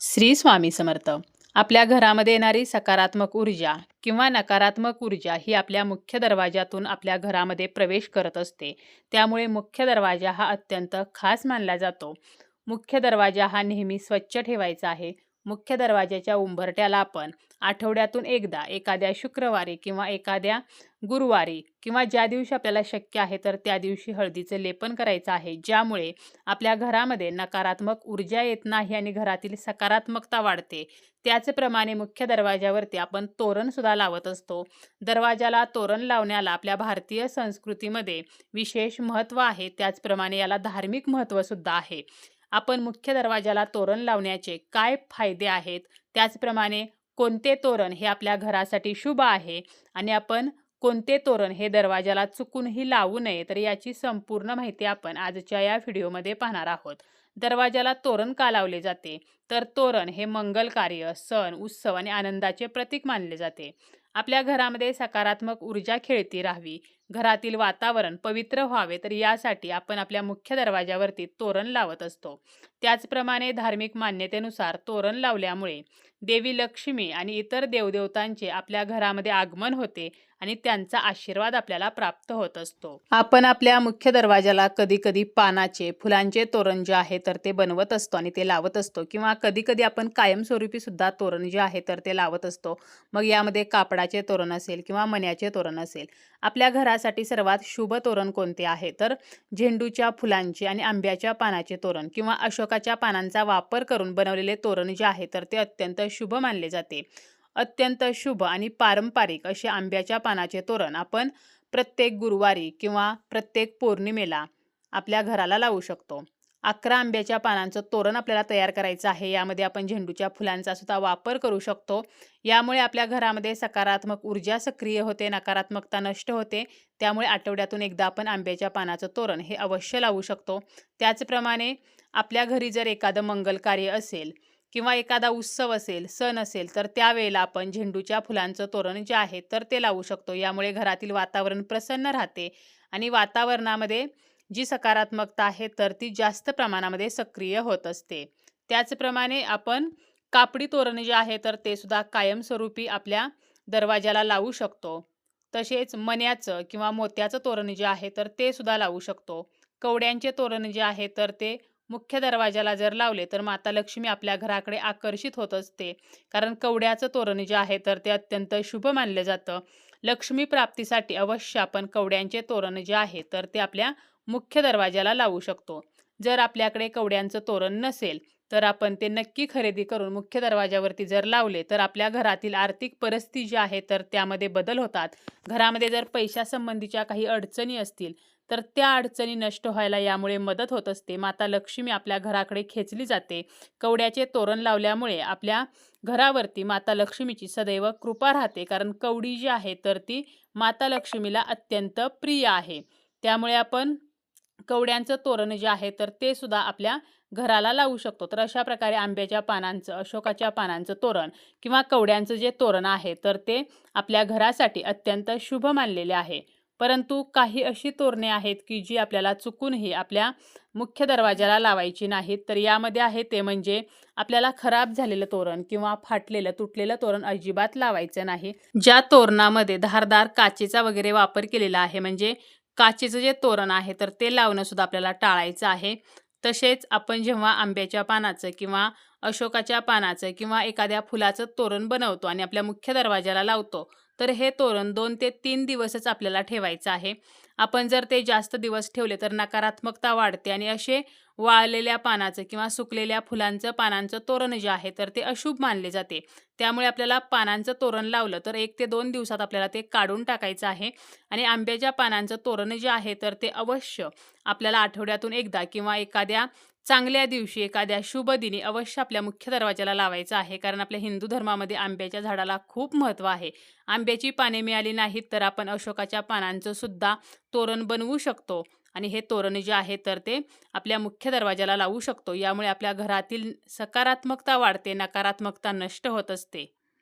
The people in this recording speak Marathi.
श्री स्वामी समर्थ. आपल्या घरामध्ये येणारी सकारात्मक ऊर्जा किंवा नकारात्मक ऊर्जा ही आपल्या मुख्य दरवाजातून आपल्या घरामध्ये प्रवेश करत असते. त्यामुळे मुख्य दरवाजा हा अत्यंत खास मानला जातो. मुख्य दरवाजा हा नेहमी स्वच्छ ठेवायचा आहे. मुख्य दरवाजाच्या उंबरठ्याला आपण आठवड्यातून एकदा एखाद्या शुक्रवारी किंवा एखाद्या गुरुवारी किंवा ज्या दिवशी आपल्याला शक्य आहे तर त्या दिवशी हळदीचे लेपन करायचं आहे, ज्यामुळे आपल्या घरामध्ये नकारात्मक ऊर्जा येत नाही आणि घरातील सकारात्मकता वाढते. त्याचप्रमाणे मुख्य दरवाजावरती आपण तोरण सुद्धा लावत असतो. दरवाजाला तोरण लावण्याला आपल्या भारतीय संस्कृतीमध्ये विशेष महत्त्व आहे. त्याचप्रमाणे याला धार्मिक महत्त्व सुद्धा आहे. आपण मुख्य दरवाजाला तोरण लावण्याचे काय फायदे आहेत, त्याचप्रमाणे कोणते तोरण हे आपल्या घरासाठी शुभ आहे आणि आपण कोणते तोरण हे दरवाजाला चुकूनही लावू नये, तर याची संपूर्ण माहिती आपण आजच्या या व्हिडिओमध्ये पाहणार आहोत. दरवाजाला तोरण का लावले जाते? तर तोरण हे मंगल कार्य, सण, उत्सव आणि आनंदाचे प्रतीक मानले जाते. आपल्या घरामध्ये सकारात्मक ऊर्जा खेळती राहावी, घरातील वातावरण पवित्र व्हावे, तर यासाठी आपण आपल्या मुख्य दरवाजावरती तोरण लावत असतो. त्याचप्रमाणे धार्मिक मान्यतेनुसार तोरण लावल्यामुळे देवी लक्ष्मी आणि इतर देवदेवतांचे आपल्या घरामध्ये आगमन होते आणि त्यांचा आशीर्वाद आपल्याला प्राप्त होत असतो. आपण आपल्या मुख्य दरवाजाला कधी कधी पानाचे, फुलांचे तोरण जे आहे तर ते बनवत असतो आणि ते लावत असतो, किंवा कधी कधी आपण कायमस्वरूपी सुद्धा तोरण जे आहे तर ते लावत असतो. मग यामध्ये कापडाचे तोरण असेल किंवा मण्याचे तोरण असेल. आपल्या घरासाठी सर्वात शुभ तोरण कोणते आहे? तर झेंडूच्या फुलांचे आणि आंब्याच्या पानाचे तोरण किंवा अशोकाच्या पानांचा वापर करून बनवलेले तोरण जे आहे तर ते अत्यंत शुभ मानले जाते. अत्यंत शुभ आणि पारंपरिक असे आंब्याच्या पानाचे तोरण आपण प्रत्येक गुरुवारी किंवा प्रत्येक पौर्णिमेला आपल्या घराला लावू शकतो. 11 आंब्याच्या पानांचं तोरण आपल्याला तयार करायचं आहे. यामध्ये आपण झेंडूच्या फुलांचा सुद्धा वापर करू शकतो. यामुळे आपल्या घरामध्ये सकारात्मक ऊर्जा सक्रिय होते, नकारात्मकता नष्ट होते. त्यामुळे आठवड्यातून एकदा आपण आंब्याच्या पानाचं तोरण हे अवश्य लावू शकतो. त्याचप्रमाणे आपल्या घरी जर एखादं मंगल कार्य असेल किंवा एखादा उत्सव असेल, सण असेल, तर त्यावेळेला आपण झेंडूच्या फुलांचं तोरण जे आहे तर ते लावू शकतो. यामुळे घरातील वातावरण प्रसन्न राहते आणि वातावरणामध्ये जी सकारात्मकता आहे तर ती जास्त प्रमाणामध्ये सक्रिय होत असते. त्याचप्रमाणे आपण कापडी तोरण जे आहे तर ते सुद्धा कायमस्वरूपी आपल्या दरवाजाला लावू शकतो. तसेच मण्याचं किंवा मोत्याचं तोरण जे आहे तर ते सुद्धा लावू शकतो. कवड्यांचे तोरण जे आहे तर ते मुख्य दरवाजाला जर लावले तर माता लक्ष्मी आपल्या घराकडे आकर्षित होत असते. कारण कवड्याचं तोरण जे आहे तर ते अत्यंत शुभ मानलं जातं. लक्ष्मी प्राप्तीसाठी अवश्य आपण कवड्यांचे तोरण जे आहे तर ते आपल्या मुख्य दरवाजाला लावू शकतो. जर आपल्याकडे कवड्यांचं तोरण नसेल तर आपण ते नक्की खरेदी करून मुख्य दरवाजावरती जर लावले तर आपल्या घरातील आर्थिक परिस्थिती जी आहे तर त्यामध्ये बदल होतात. घरामध्ये जर पैशासंबंधीच्या काही अडचणी असतील तर त्या अडचणी नष्ट व्हायला यामुळे मदत होत असते. माता लक्ष्मी आपल्या घराकडे खेचली जाते. कवड्याचे तोरण लावल्यामुळे आपल्या घरावरती माता लक्ष्मीची सदैव कृपा राहते. कारण कवडी जी आहे तर ती माता लक्ष्मीला अत्यंत प्रिय आहे. त्यामुळे आपण कवड्यांचं तोरण जे आहे तर ते सुद्धा आपल्या घराला लावू शकतो. तर अशा प्रकारे आंब्याच्या पानांचं, अशोकाच्या पानांचं तोरण किंवा कवड्यांचं जे तोरण आहे तर ते आपल्या घरासाठी अत्यंत शुभ मानलेले आहे. परंतु काही अशी तोरणे आहेत की जी आपल्याला चुकूनही आपल्या मुख्य दरवाजाला लावायची नाहीत. तर यामध्ये आहे ते म्हणजे आपल्याला खराब झालेलं तोरण किंवा फाटलेलं, तुटलेलं तोरण अजिबात लावायचं नाही. ज्या तोरणामध्ये धारदार काचेचा वगैरे वापर केलेला आहे, म्हणजे काचेचं जे तोरण आहे तर ते लावणं सुद्धा आपल्याला टाळायचं आहे. तसेच आपण जेव्हा आंब्याच्या पानाचं किंवा अशोकाच्या पानाचं किंवा एखाद्या फुलाचं तोरण बनवतो आणि आपल्या मुख्य दरवाजाला लावतो तर हे तोरण 2 ते 3 दिवसच आपल्याला ठेवायचं आहे. आपण जर ते जास्त दिवस ठेवले तर नकारात्मकता वाढते आणि असे वाळलेल्या पानाचं किंवा सुकलेल्या फुलांचं पानांचं तोरण जे आहे तर ते अशुभ मानले जाते. त्यामुळे आपल्याला पानांचं तोरण लावलं तर 1 ते 2 दिवसात आपल्याला ते काढून टाकायचं आहे. आणि आंब्याच्या पानांचं तोरण जे आहे तर ते अवश्य आपल्याला आठवड्यातून एकदा किंवा एखाद्या चांगल्या दिवशी, एखाद्या शुभ दिनी अवश्य आपल्या मुख्य दरवाजाला लावायचं आहे. कारण आपल्या हिंदू धर्मामध्ये आंब्याच्या झाडाला खूप महत्त्व आहे. आंब्याची पाने मिळाली नाहीत तर आपण अशोकाच्या पानांचं सुद्धा तोरण बनवू शकतो आणि हे तोरण जे आहे तर ते आपल्या मुख्य दरवाजाला लावू शकतो. यामुळे आपल्या घरातील सकारात्मकता वाढते, नकारात्मकता नष्ट होत असते.